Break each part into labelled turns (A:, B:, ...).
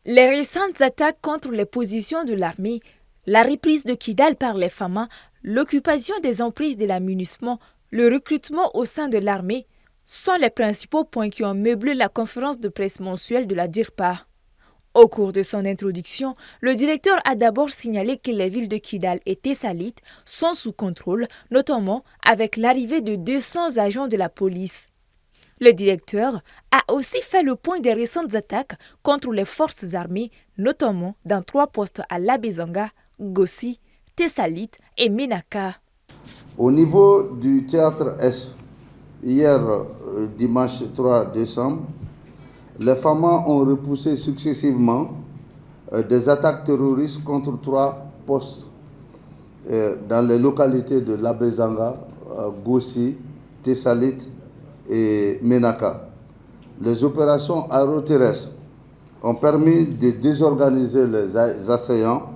A: Les récentes attaques contre les positions de l'armée, la reprise de Kidal par les FAMA, l'occupation des emprises de l'amunissement, le recrutement au sein de l'armée sont les principaux points qui ont meublé la conférence de presse mensuelle de la DIRPA. Au cours de son introduction, le directeur a d'abord signalé que les villes de Kidal et Tessalit sont sous contrôle, notamment avec l'arrivée de 200 agents de la police. Le directeur a aussi fait le point des récentes attaques contre les forces armées, notamment dans 3 postes à Labezanga, Gossi, Tessalit et Menaka.
B: Au niveau du théâtre S, hier dimanche 3 décembre, les FAMA ont repoussé successivement des attaques terroristes contre 3 postes dans les localités de Labezanga, Gossi, Tessalit et Menaka. Les opérations aéroterrestres ont permis de désorganiser les assaillants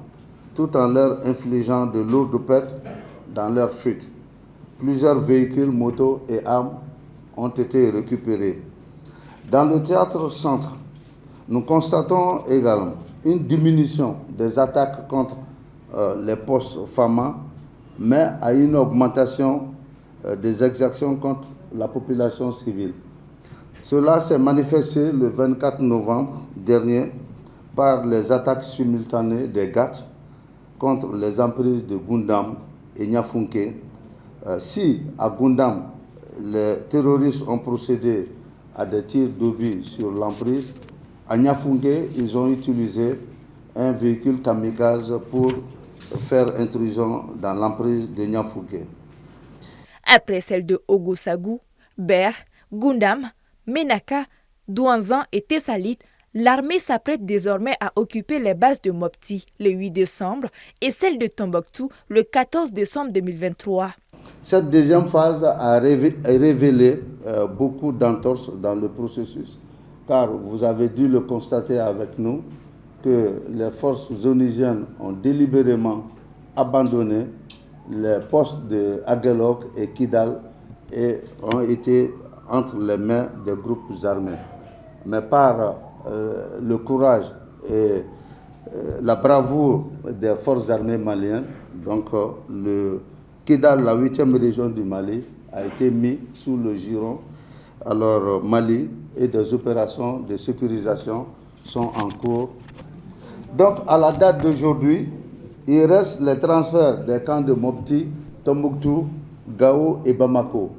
B: tout en leur infligeant de lourdes pertes dans leur fuite. Plusieurs véhicules, motos et armes ont été récupérés. Dans le théâtre centre, nous constatons également une diminution des attaques contre les postes FAMA, mais à une augmentation des exactions contre la population civile. Cela s'est manifesté le 24 novembre dernier par les attaques simultanées des GAT contre les emprises de Gundam et Niafunke. Si à Gundam, les terroristes ont procédé à des tirs d'obus sur l'emprise, à Niafunke, ils ont utilisé un véhicule kamikaze pour faire intrusion dans l'emprise de Niafunke.
A: Après celle de Ogosagou, Ber, Gundam, Menaka, Douanzan et Tessalit, l'armée s'apprête désormais à occuper les bases de Mopti le 8 décembre et celle de Tombouctou le 14 décembre 2023.
B: Cette deuxième phase a révélé beaucoup d'entorses dans le processus, car vous avez dû le constater avec nous que les forces onisiennes ont délibérément abandonné les postes de Aguelok et Kidal et ont été entre les mains des groupes armés. Mais par le courage et la bravoure des forces armées maliennes, donc le Kidal, la 8e région du Mali, a été mis sous le giron. Alors Mali et des opérations de sécurisation sont en cours. Donc à la date d'aujourd'hui, il reste les transferts des camps de Mopti, Tombouctou, Gao et Bamako.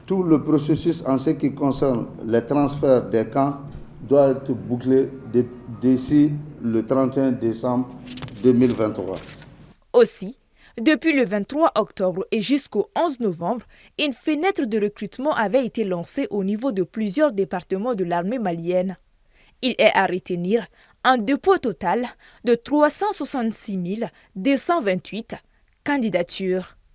B: Tout le processus en ce qui concerne les transferts des camps doit être bouclé d'ici le 31 décembre 2023.
A: Aussi, depuis le 23 octobre et jusqu'au 11 novembre, une fenêtre de recrutement avait été lancée au niveau de plusieurs départements de l'armée malienne. Il est à retenir un dépôt total de 366 228 candidatures.